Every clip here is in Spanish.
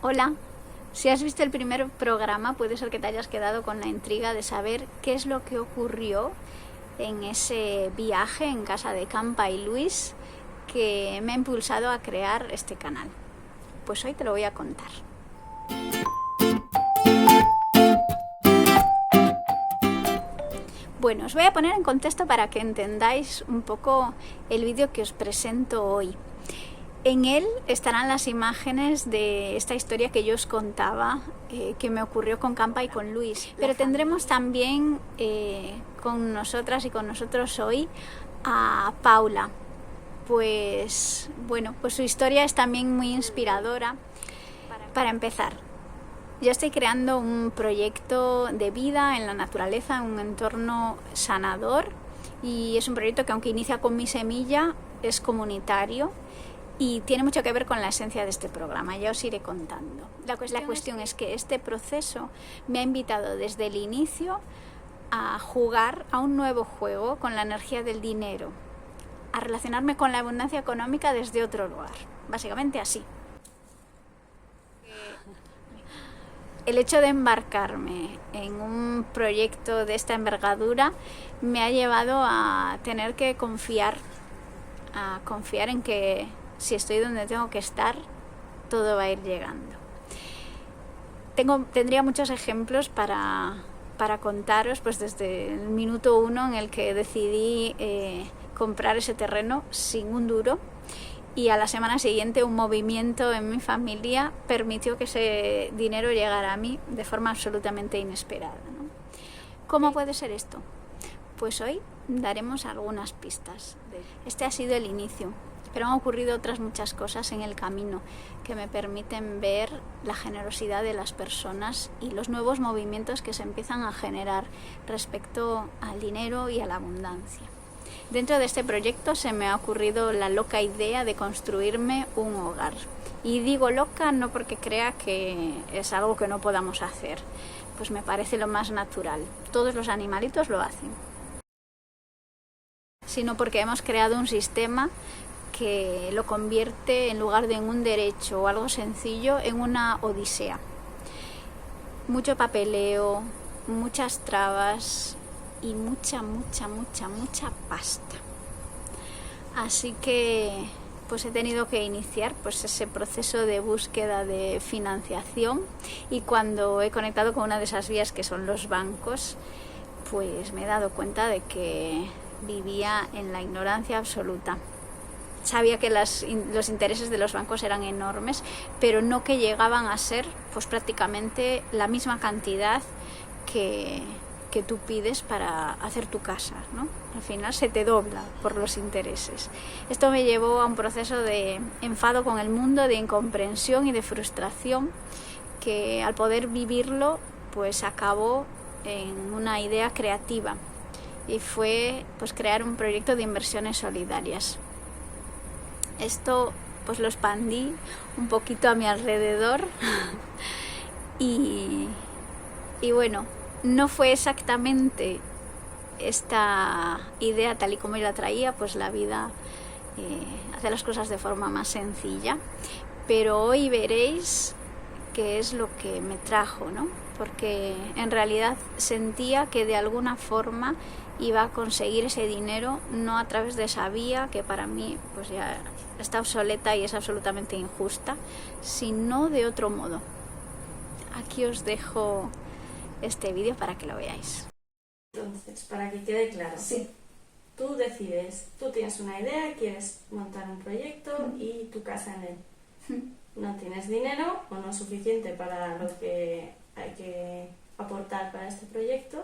Hola, si has visto el primer programa puede ser que te hayas quedado con la intriga de saber qué es lo que ocurrió en ese viaje en casa de Campa y Luis que me ha impulsado a crear este canal. Pues hoy te lo voy a contar. Bueno, os voy a poner en contexto para que entendáis un poco el vídeo que os presento hoy. En él estarán las imágenes de esta historia que yo os contaba, que me ocurrió con Campa y con Luis. Pero tendremos también con nosotras y con nosotros hoy a Paula. Pues bueno, pues su historia es también muy inspiradora. Para empezar, yo estoy creando un proyecto de vida en la naturaleza, en un entorno sanador, y es un proyecto que, aunque inicia con mi semilla, es comunitario y tiene mucho que ver con la esencia de este programa. Ya os iré contando. La cuestión es que este proceso me ha invitado desde el inicio a jugar a un nuevo juego con la energía del dinero, a relacionarme con la abundancia económica desde otro lugar, básicamente así. El hecho de embarcarme en un proyecto de esta envergadura me ha llevado a tener que confiar en que si estoy donde tengo que estar, todo va a ir llegando. Tendría muchos ejemplos para contaros, pues desde el minuto 1 en el que decidí comprar ese terreno sin un duro, y a la semana siguiente un movimiento en mi familia permitió que ese dinero llegara a mí de forma absolutamente inesperada, ¿no? ¿Cómo puede ser esto? Pues hoy daremos algunas pistas. Este ha sido el inicio, pero han ocurrido otras muchas cosas en el camino que me permiten ver la generosidad de las personas y los nuevos movimientos que se empiezan a generar respecto al dinero y a la abundancia. Dentro de este proyecto se me ha ocurrido la loca idea de construirme un hogar. Y digo loca no porque crea que es algo que no podamos hacer, pues me parece lo más natural. Todos los animalitos lo hacen. Sino porque hemos creado un sistema que lo convierte, en lugar de en un derecho o algo sencillo, en una odisea. Mucho papeleo, muchas trabas y mucha pasta. Así que pues he tenido que iniciar pues ese proceso de búsqueda de financiación, y cuando he conectado con una de esas vías que son los bancos, pues me he dado cuenta de que vivía en la ignorancia absoluta. Sabía que los intereses de los bancos eran enormes, pero no que llegaban a ser pues prácticamente la misma cantidad que tú pides para hacer tu casa, ¿no? Al final se te dobla por los intereses. Esto me llevó a un proceso de enfado con el mundo, de incomprensión y de frustración, que al poder vivirlo pues acabó en una idea creativa, y fue pues crear un proyecto de inversiones solidarias. Esto pues lo expandí un poquito a mi alrededor y bueno, no fue exactamente esta idea tal y como yo la traía, pues la vida hace las cosas de forma más sencilla, pero hoy veréis qué es lo que me trajo, ¿no? Porque en realidad sentía que de alguna forma iba a conseguir ese dinero, no a través de esa vía que para mí pues ya está obsoleta y es absolutamente injusta, sino de otro modo. Aquí os dejo este vídeo para que lo veáis. Entonces, para que quede claro, Sí. tú decides, tú tienes una idea, quieres montar un proyecto y tu casa en él. No tienes dinero o no suficiente para lo que hay que aportar para este proyecto,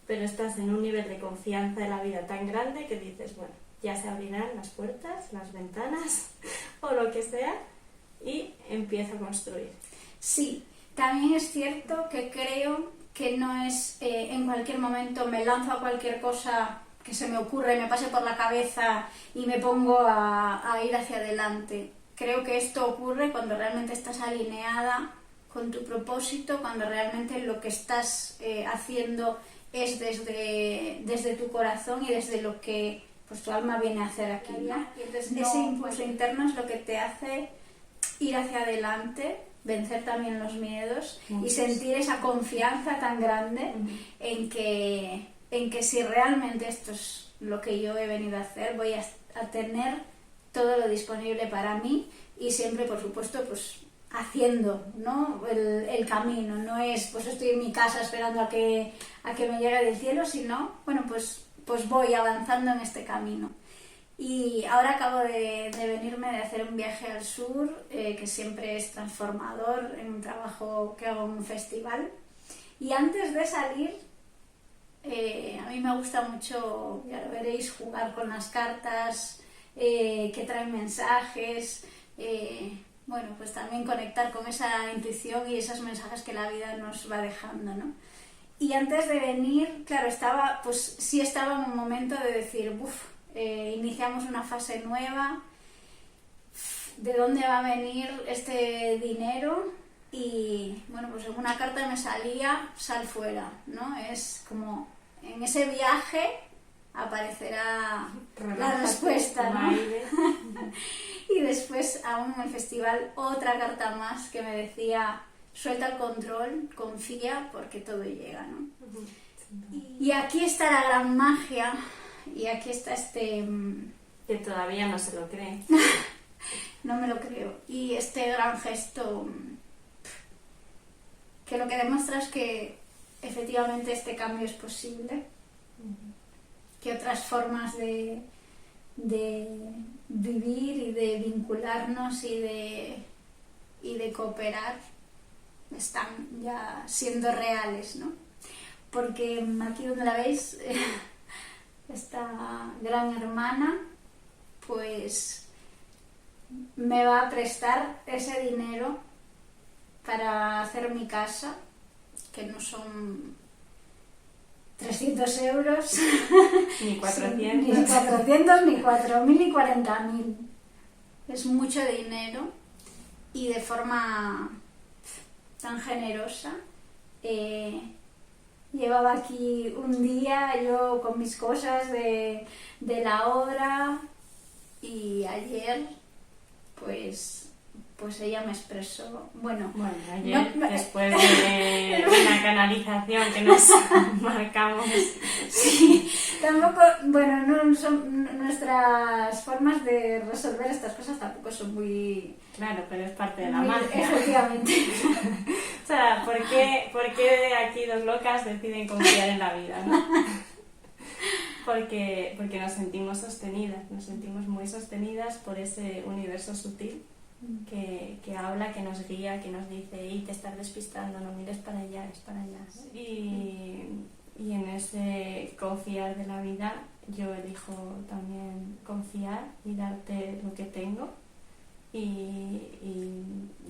pero estás en un nivel de confianza de la vida tan grande que dices, bueno, ya se abrirán las puertas, las ventanas o lo que sea, y empiezo a construir. Sí, también es cierto que creo que no es en cualquier momento me lanzo a cualquier cosa que se me ocurre, me pase por la cabeza y me pongo a ir hacia adelante. Creo que esto ocurre cuando realmente estás alineada con tu propósito, cuando realmente lo que estás haciendo es desde tu corazón y desde lo que pues tu alma viene a hacer aquí, ¿no? Y entonces ese impulso interno es lo que te hace ir hacia adelante vencer también los miedos y Muchos. sentir esa confianza tan grande en que si realmente esto es lo que yo he venido a hacer, voy a tener todo lo disponible para mí y siempre, por supuesto, pues haciendo, ¿no? el camino. No es, pues estoy en mi casa esperando a que me llegue del cielo, sino, bueno, pues voy avanzando en este camino. Y ahora acabo de venirme de hacer un viaje al sur, que siempre es transformador, en un trabajo que hago en un festival. Y antes de salir, a mí me gusta mucho, ya lo veréis, jugar con las cartas, que traen mensajes, bueno, pues también conectar con esa intuición y esos mensajes que la vida nos va dejando, ¿no? Y antes de venir, claro, estaba en un momento de decir, iniciamos una fase nueva, ¿de dónde va a venir este dinero? Y bueno, pues en una carta me salía, sal fuera, ¿no? Es como, en ese viaje aparecerá la respuesta, ¿no? Y después, aún en el festival, otra carta más que me decía, suelta el control, confía, porque todo llega, ¿no? Y aquí está la gran magia, y aquí está que todavía no se lo cree. No me lo creo. Y este gran gesto, que lo que demuestra es que efectivamente este cambio es posible, que otras formas de vivir y de vincularnos y de cooperar están ya siendo reales, ¿no? Porque aquí donde la veis, esta gran hermana, pues me va a prestar ese dinero para hacer mi casa, que no son 300 euros, Ni 400. ni 400, ni 4.000, ni 40.000. Es mucho dinero y de forma tan generosa. Llevaba aquí un día yo con mis cosas de la obra y ayer pues ella me expresó, bueno ayer, no, después de una canalización que nos marcamos. Sí, tampoco, bueno, no son nuestras formas de resolver estas cosas tampoco son muy... Claro, pero es parte de la magia. Efectivamente. O sea, ¿por qué aquí dos locas deciden confiar en la vida, no? Porque nos sentimos sostenidas, nos sentimos muy sostenidas por ese universo sutil que habla, que nos guía, que nos dice, y te estás despistando, no mires para allá, es para allá. Y en ese confiar de la vida, yo elijo también confiar y darte lo que tengo. Y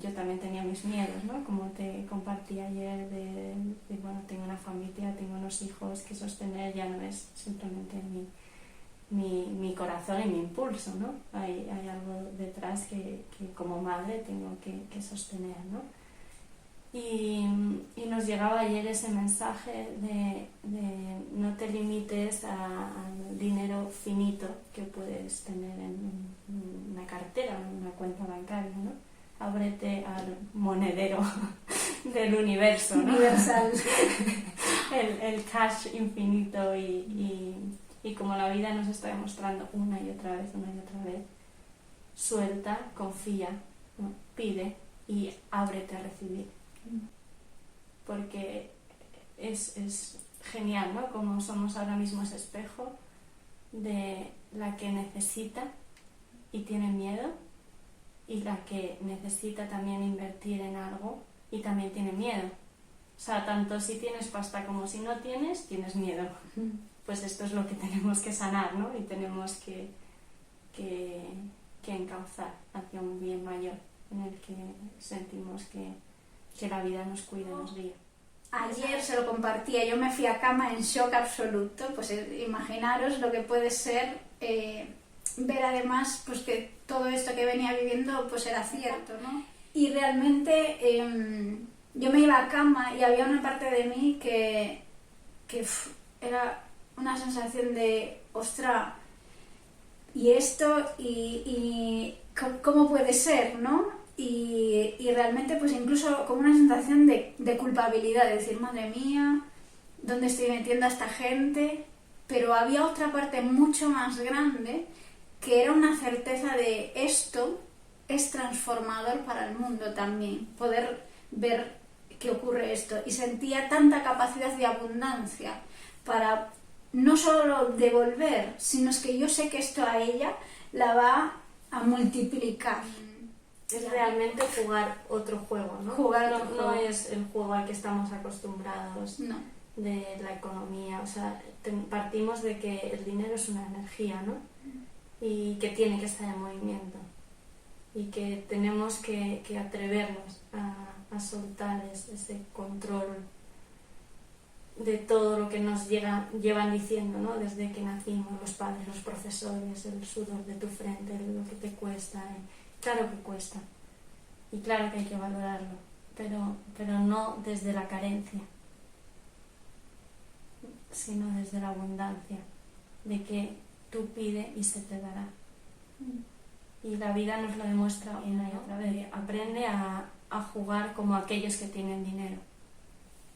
yo también tenía mis miedos, ¿no? Como te compartí ayer, de bueno, tengo una familia, tengo unos hijos que sostener, ya no es simplemente mi corazón y mi impulso, ¿no? Hay algo detrás que como madre tengo que sostener, ¿no? Y nos llegaba ayer ese mensaje de no te limites al dinero finito que puedes tener en una cartera, en una cuenta bancaria, ¿no? Ábrete al monedero del universo, ¿no? Universal. el cash infinito y como la vida nos está demostrando una y otra vez, suelta, confía, ¿no? Pide y ábrete a recibir. Porque es genial, ¿no? Como somos ahora mismo ese espejo de la que necesita y tiene miedo, y la que necesita también invertir en algo y también tiene miedo. O sea, tanto si tienes pasta como si no tienes miedo. Pues esto es lo que tenemos que sanar, ¿no? Y tenemos que encauzar hacia un bien mayor en el que sentimos que la vida nos cuida, nos guía. Ayer se lo compartía, yo me fui a cama en shock absoluto, pues imaginaros lo que puede ser ver además pues que todo esto que venía viviendo pues era cierto, ¿no? Y realmente yo me iba a cama y había una parte de mí que era una sensación de, ostra, y esto, y ¿cómo puede ser, no? y realmente pues incluso como una sensación de culpabilidad, de decir, madre mía, ¿dónde estoy metiendo a esta gente? Pero había otra parte mucho más grande que era una certeza de esto es transformador para el mundo también, poder ver que ocurre esto, y sentía tanta capacidad de abundancia para no solo devolver, sino es que yo sé que esto a ella la va a multiplicar. Es realmente jugar otro juego, ¿no? Jugar no, otro no juego. es el juego al que estamos acostumbrados No. de la economía. O sea, partimos de que el dinero es una energía, ¿no? Y que tiene que estar en movimiento. Y que tenemos que atrevernos a soltar ese control de todo lo que nos llevan diciendo, ¿no? Desde que nacimos, los padres, los profesores, el sudor de tu frente, lo que te cuesta. Claro que cuesta. Y claro que hay que valorarlo, pero no desde la carencia, sino desde la abundancia, de que tú pide y se te dará. Y la vida nos lo demuestra una y otra vez. Aprende a jugar como aquellos que tienen dinero,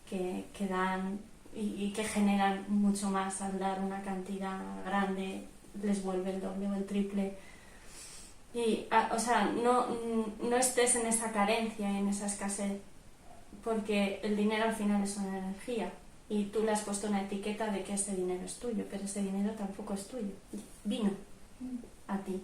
que dan y que generan mucho más al dar una cantidad grande, les vuelve el doble o el triple. Y, o sea, no estés en esa carencia y en esa escasez, porque el dinero al final es una energía y tú le has puesto una etiqueta de que ese dinero es tuyo, pero ese dinero tampoco es tuyo, vino a ti.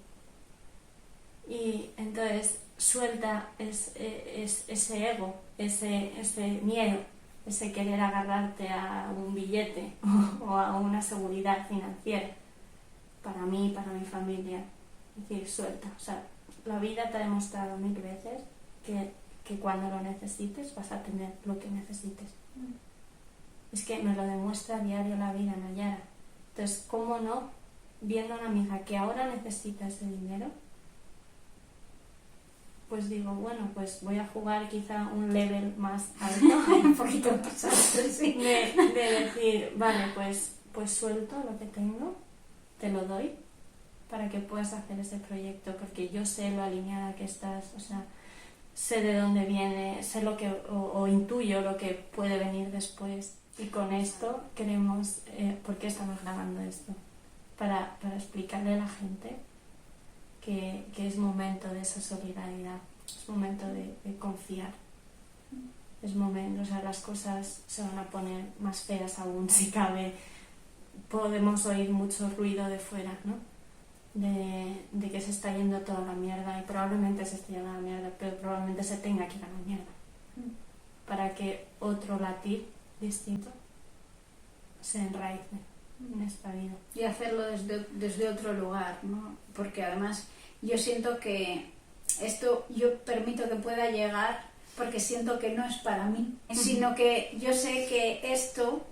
Y entonces suelta ese ego, ese miedo, ese querer agarrarte a un billete o a una seguridad financiera para mí, para mi familia. Es decir, suelta. O sea, la vida te ha demostrado 1000 veces que cuando lo necesites vas a tener lo que necesites. Es que me lo demuestra a diario la vida, Nayara. Entonces, ¿cómo no? Viendo a una amiga que ahora necesita ese dinero, pues digo, bueno, pues voy a jugar quizá un level más alto. Un poquito más alto, sí. De decir, vale, pues suelto lo que tengo, te lo doy, para que puedas hacer ese proyecto, porque yo sé lo alineada que estás, o sea, sé de dónde viene, sé lo que, o intuyo lo que puede venir después. Y con esto queremos, ¿por qué estamos grabando esto? Para explicarle a la gente que es momento de esa solidaridad, es momento de confiar, es momento, o sea, las cosas se van a poner más feas aún, si cabe. Podemos oír mucho ruido de fuera, ¿no? De que se está yendo toda la mierda, y probablemente se esté yendo a la mierda, pero probablemente se tenga que ir a la mierda para que otro latir distinto se enraice en esta vida. Y hacerlo desde otro lugar, ¿no? Porque además yo siento que esto yo permito que pueda llegar porque siento que no es para mí, sino que yo sé que esto,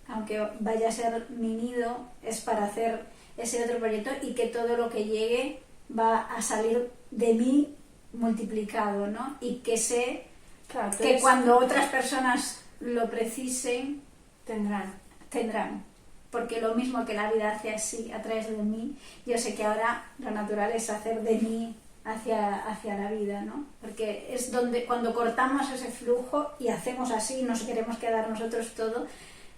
aunque vaya a ser mi nido, es para hacer ese otro proyecto, y que todo lo que llegue va a salir de mí multiplicado, ¿no? Y que sé Claro, que cuando otras personas lo precisen, tendrán. Porque lo mismo que la vida hace así a través de mí, yo sé que ahora lo natural es hacer de mí hacia la vida, ¿no? Porque es donde cuando cortamos ese flujo y hacemos así, nos queremos quedar nosotros todo,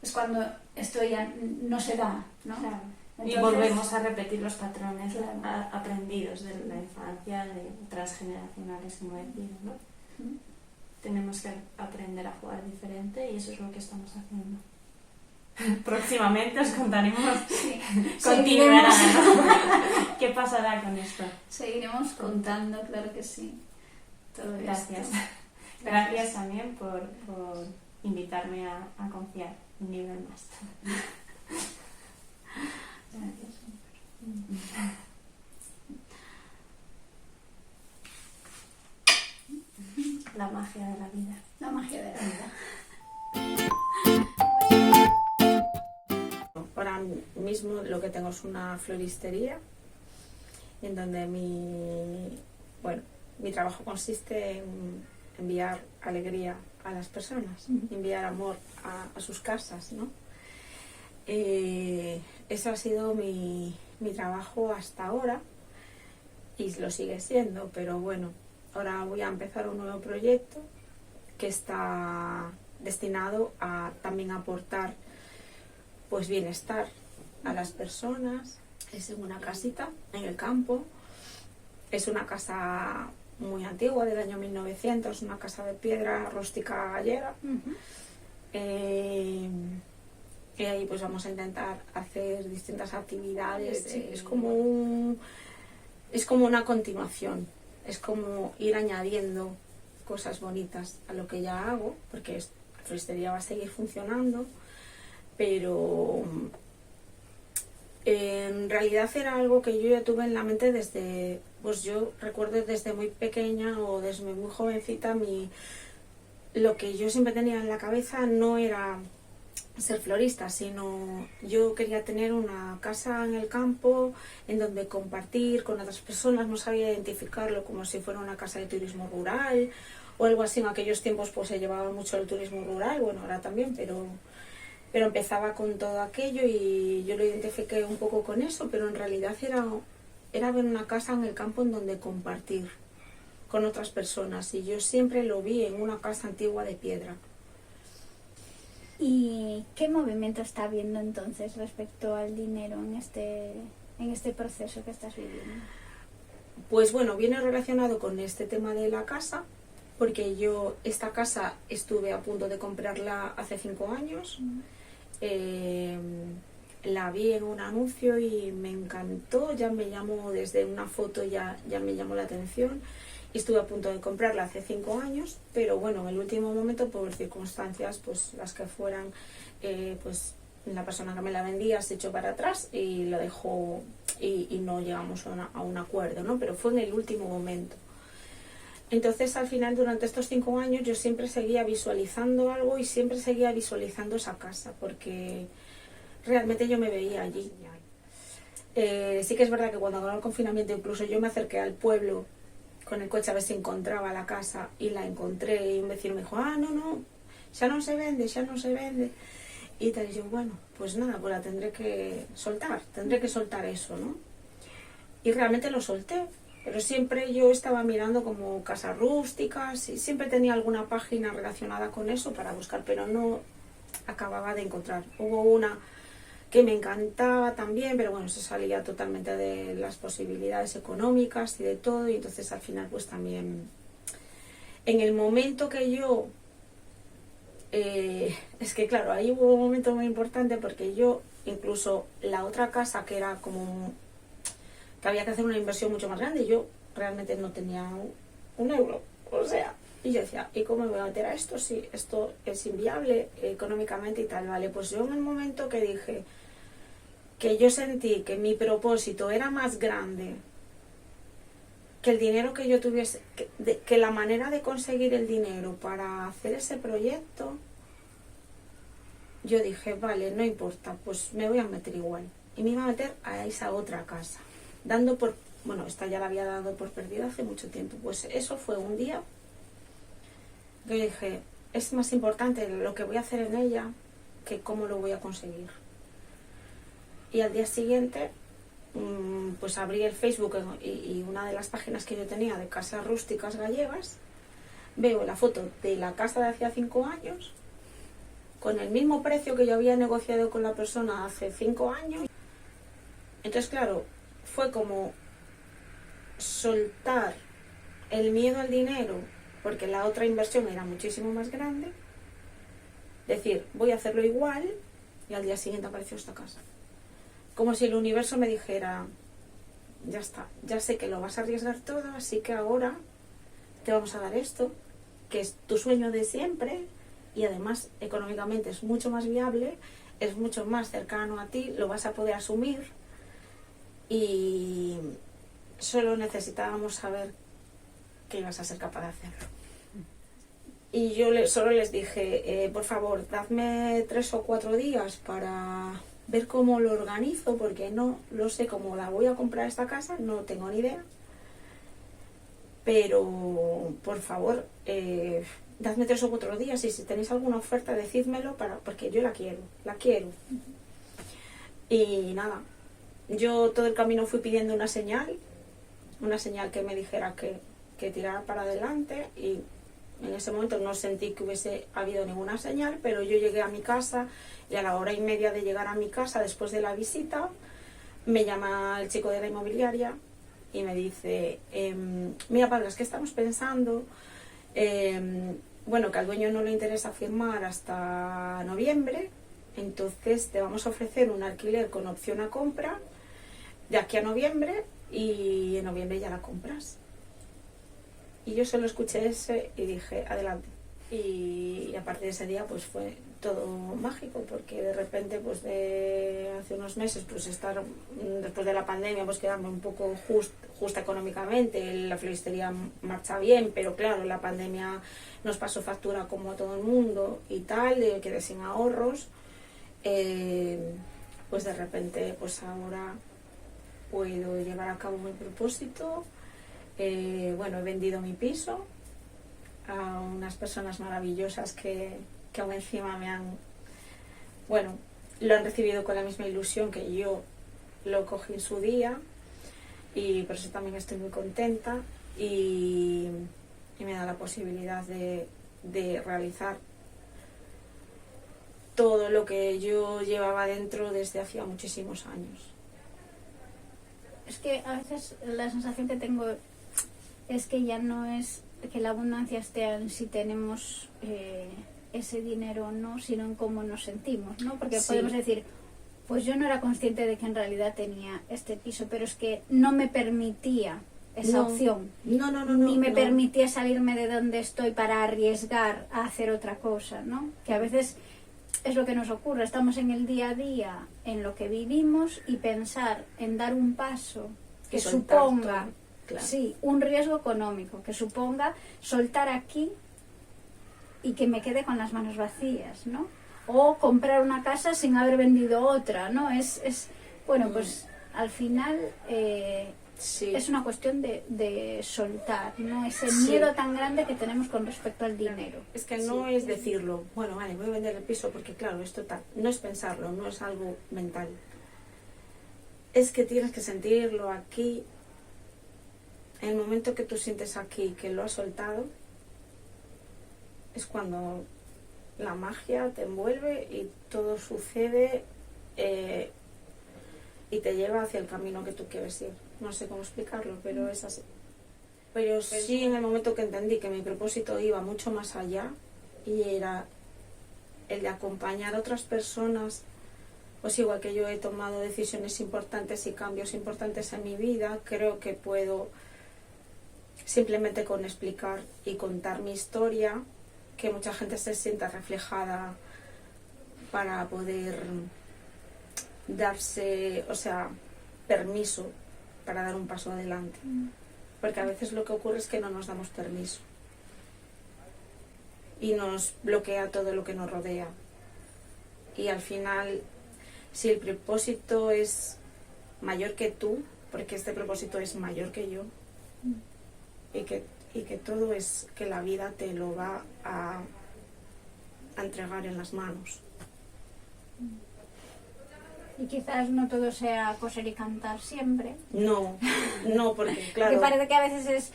es cuando esto ya no se da, ¿no? Claro. Entonces, y volvemos a repetir los patrones claro, aprendidos de la infancia, de transgeneracionales, como decía, ¿no? Tenemos que aprender a jugar diferente, y eso es lo que estamos haciendo. Próximamente os contaremos continuará, ¿no? ¿Qué pasará con esto? Seguiremos contando, claro que sí. Todo Gracias. esto. Gracias también por invitarme a confiar un nivel más. Gracias. La magia de la vida. La magia de la vida. Ahora mismo lo que tengo es una floristería en donde mi trabajo consiste en enviar alegría a las personas, enviar amor a sus casas, ¿no? Eso ha sido mi trabajo hasta ahora, y lo sigue siendo, pero bueno, ahora voy a empezar un nuevo proyecto que está destinado a también aportar pues bienestar a las personas. Es en una casita en el campo, es una casa muy antigua del año 1900, una casa de piedra rústica gallega. Y ahí pues vamos a intentar hacer distintas actividades. Es como una continuación, es como ir añadiendo cosas bonitas a lo que ya hago, porque la floristería va a seguir funcionando, pero en realidad era algo que yo ya tuve en la mente desde, pues yo recuerdo desde muy pequeña o desde muy jovencita, lo que yo siempre tenía en la cabeza no era ser florista, sino yo quería tener una casa en el campo en donde compartir con otras personas. No sabía identificarlo como si fuera una casa de turismo rural o algo así. En aquellos tiempos pues se llevaba mucho el turismo rural, bueno, ahora también, pero empezaba con todo aquello y yo lo identifiqué un poco con eso, pero en realidad era ver una casa en el campo en donde compartir con otras personas, y yo siempre lo vi en una casa antigua de piedra. ¿Y qué movimiento está habiendo entonces respecto al dinero en este proceso que estás viviendo? Pues bueno, viene relacionado con este tema de la casa, porque yo esta casa estuve a punto de comprarla hace 5 años. La vi en un anuncio y me encantó, ya me llamó desde una foto, ya me llamó la atención. Y estuve a punto de comprarla hace 5 años, pero bueno, en el último momento, por circunstancias, pues las que fueran, pues la persona que me la vendía se echó para atrás y la dejó y no llegamos a un acuerdo, ¿no? Pero fue en el último momento. Entonces, al final, durante estos 5 años, yo siempre seguía visualizando algo y siempre seguía visualizando esa casa, porque realmente yo me veía allí. Sí que es verdad que cuando acabó el confinamiento, incluso yo me acerqué al pueblo con el coche a ver si encontraba la casa, y la encontré, y un vecino me dijo, no, ya no se vende, y tal, y yo, bueno, pues nada, pues la tendré que soltar eso, ¿no? Y realmente lo solté, pero siempre yo estaba mirando como casas rústicas y siempre tenía alguna página relacionada con eso para buscar, pero no acababa de encontrar. Hubo una que me encantaba también, pero bueno, se salía totalmente de las posibilidades económicas y de todo, y entonces al final pues también, en el momento que yo, es que claro, ahí hubo un momento muy importante, porque yo, incluso la otra casa que era como, que había que hacer una inversión mucho más grande, yo realmente no tenía un euro, o sea, y yo decía, ¿y cómo me voy a meter a esto si esto es inviable económicamente y tal? Vale, pues yo en el momento que dije, que yo sentí que mi propósito era más grande que el dinero que yo tuviese, que la manera de conseguir el dinero para hacer ese proyecto, yo dije, vale, no importa, pues me voy a meter igual. Y me iba a meter a esa otra casa, esta ya la había dado por perdida hace mucho tiempo. Pues eso fue un día que yo dije, es más importante lo que voy a hacer en ella que cómo lo voy a conseguir. Y al día siguiente, pues abrí el Facebook y una de las páginas que yo tenía de casas rústicas gallegas, veo la foto de la casa de hacía 5 años, con el mismo precio que yo había negociado con la persona hace 5 años. Entonces, claro, fue como soltar el miedo al dinero, porque la otra inversión era muchísimo más grande, decir, voy a hacerlo igual, y al día siguiente apareció esta casa. Como si el universo me dijera, ya está, ya sé que lo vas a arriesgar todo, así que ahora te vamos a dar esto, que es tu sueño de siempre, y además económicamente es mucho más viable, es mucho más cercano a ti, lo vas a poder asumir, y solo necesitábamos saber que ibas a ser capaz de hacerlo. Y yo solo les dije, por favor, dadme 3 o 4 días para ver cómo lo organizo, porque no lo sé cómo la voy a comprar esta casa, no tengo ni idea, pero por favor, dadme 3 o 4 días, y si tenéis alguna oferta decídmelo, porque yo la quiero. Y nada, yo todo el camino fui pidiendo una señal que me dijera que que tirara para adelante, y en ese momento no sentí que hubiese habido ninguna señal, pero yo llegué a mi casa y a la hora y media de llegar a mi casa, después de la visita, me llama el chico de la inmobiliaria y me dice, mira Pablo, es que estamos pensando, bueno, que al dueño no le interesa firmar hasta noviembre, entonces te vamos a ofrecer un alquiler con opción a compra de aquí a noviembre, y en noviembre ya la compras. Y yo solo escuché ese y dije, adelante. Y a partir de ese día pues fue todo mágico, porque de repente pues de hace unos meses pues estar después de la pandemia pues quedarme un poco justa económicamente, la floristería marcha bien, pero claro, la pandemia nos pasó factura como a todo el mundo y tal, quedé sin ahorros, pues de repente pues ahora puedo llevar a cabo mi propósito. Bueno, he vendido mi piso a unas personas maravillosas que aún encima me han, bueno, lo han recibido con la misma ilusión que yo lo cogí en su día, y por eso también estoy muy contenta, y me da la posibilidad de realizar todo lo que yo llevaba dentro desde hacía muchísimos años. Es que a veces la sensación que tengo es que ya no es que la abundancia esté en si tenemos ese dinero o no, sino en cómo nos sentimos, ¿no? Porque Sí. podemos decir, pues yo no era consciente de que en realidad tenía este piso, pero es que no me permitía esa No. opción. No, Ni me no. permitía salirme de donde estoy para arriesgar a hacer otra cosa, ¿no? Que a veces es lo que nos ocurre, estamos en el día a día, en lo que vivimos, y pensar en dar un paso que Y soltar suponga, todo, claro. sí, un riesgo económico, que suponga soltar aquí y que me quede con las manos vacías, ¿no? O comprar una casa sin haber vendido otra, ¿no? Bueno, pues al final Sí. es una cuestión de soltar, ¿no? Ese Sí. miedo tan grande que tenemos con respecto al dinero. Es que no es decirlo, bueno, vale, voy a vender el piso porque claro, esto tal, no es pensarlo, no es algo mental. Es que tienes que sentirlo aquí. En el momento que tú sientes aquí que lo has soltado, es cuando la magia te envuelve y todo sucede y te lleva hacia el camino que tú quieres ir. No sé cómo explicarlo, pero es así. Pero sí, en el momento que entendí que mi propósito iba mucho más allá, y era el de acompañar a otras personas, pues igual que yo he tomado decisiones importantes y cambios importantes en mi vida, creo que puedo simplemente con explicar y contar mi historia, que mucha gente se sienta reflejada para poder darse, o sea, permiso para dar un paso adelante. Porque a veces lo que ocurre es que no nos damos permiso y nos bloquea todo lo que nos rodea. Y al final, si el propósito es mayor que tú, porque este propósito es mayor que yo, y que todo es que la vida te lo va a entregar en las manos. Y quizás no todo sea coser y cantar siempre. No, porque claro... Que parece que a veces es,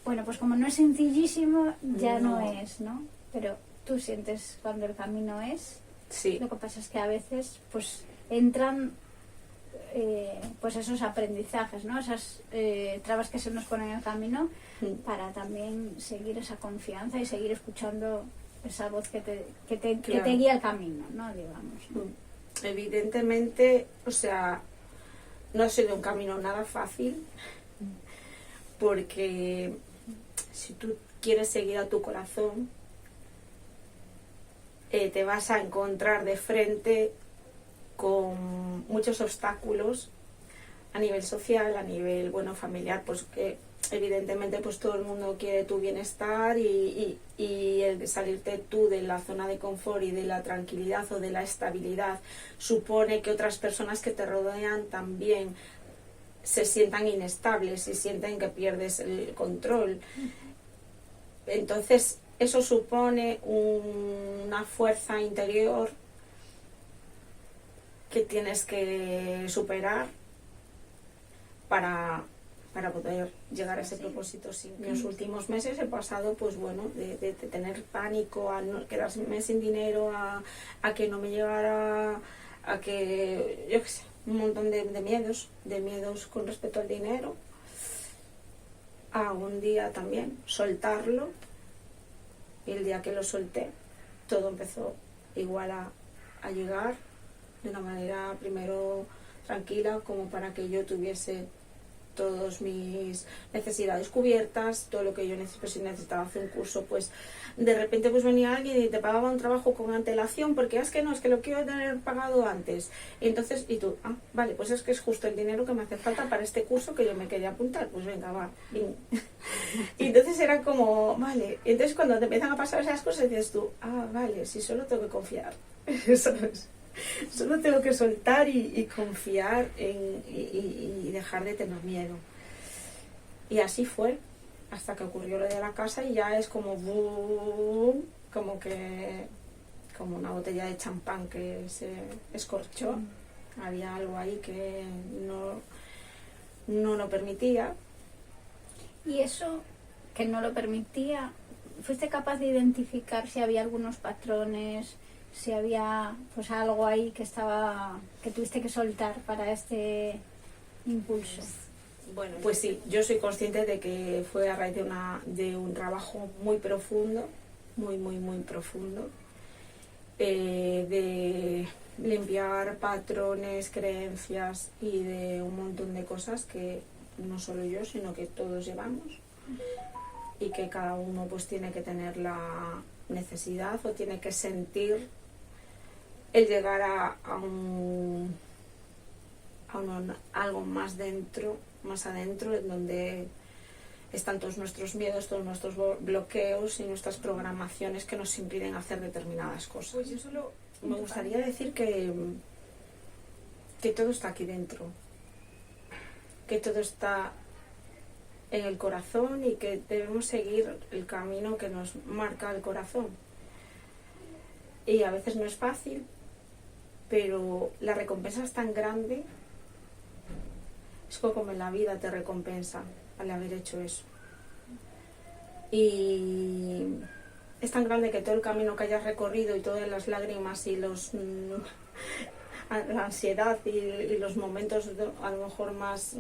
bueno, pues como no es sencillísimo, ya no No. es, ¿no? Pero tú sientes cuando el camino es. Sí, Lo que pasa es que a veces pues entran pues esos aprendizajes, ¿no? Esas trabas que se nos ponen en el camino para también seguir esa confianza y seguir escuchando esa voz que te Claro. guía el camino, ¿no? Digamos, ¿no? evidentemente, o sea, no ha sido un camino nada fácil, porque si tú quieres seguir a tu corazón, te vas a encontrar de frente con muchos obstáculos a nivel social, a nivel, bueno, familiar, pues que evidentemente pues todo el mundo quiere tu bienestar, y el salirte tú de la zona de confort y de la tranquilidad o de la estabilidad supone que otras personas que te rodean también se sientan inestables y sienten que pierdes el control. Entonces eso supone una fuerza interior que tienes que superar para para poder llegar a ese propósito. Sí. En los últimos meses he pasado, pues bueno, de tener pánico, a no quedarme sin dinero, a que no me llegara, a que, yo qué sé, un montón de miedos con respecto al dinero, a un día también soltarlo, y el día que lo solté, todo empezó igual a llegar de una manera primero tranquila, como para que yo tuviese todas mis necesidades cubiertas, todo lo que yo necesitaba. Si necesitaba hacer un curso, pues de repente pues venía alguien y te pagaba un trabajo con antelación, porque es que lo quiero tener pagado antes. Y entonces, y tú, vale, pues es que es justo el dinero que me hace falta para este curso que yo me quería apuntar, pues venga, va. Y entonces era como, vale, y entonces cuando te empiezan a pasar esas cosas dices tú, vale, si solo tengo que confiar, ¿sabes? Solo tengo que soltar y confiar y dejar de tener miedo. Y así fue, hasta que ocurrió lo de la casa, y ya es como boom, como una botella de champán que se escorchó. Había algo ahí que no lo permitía. Y eso que no lo permitía, ¿fuiste capaz de identificar si había algunos patrones, si había pues algo ahí que tuviste que soltar para este impulso? Bueno, pues sí, yo soy consciente de que fue a raíz de un trabajo muy profundo, muy profundo, de limpiar patrones, creencias y de un montón de cosas que no solo yo, sino que todos llevamos, y que cada uno pues tiene que tener la necesidad o tiene que sentir el llegar a algo más adentro, en donde están todos nuestros miedos, todos nuestros bloqueos y nuestras programaciones que nos impiden hacer determinadas cosas. Pues yo solo me gustaría decir que todo está aquí dentro, que todo está en el corazón y que debemos seguir el camino que nos marca el corazón. Y a veces no es fácil, pero la recompensa es tan grande. Es como en la vida te recompensa al haber hecho eso. Y es tan grande que todo el camino que hayas recorrido y todas las lágrimas y la ansiedad y los momentos a lo mejor más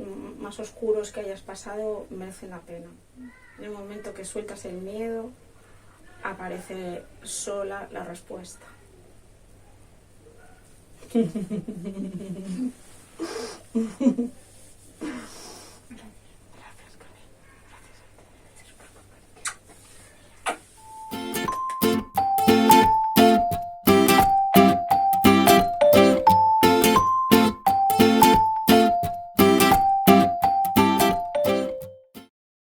oscuros que hayas pasado merecen la pena. En el momento que sueltas el miedo, aparece sola la respuesta.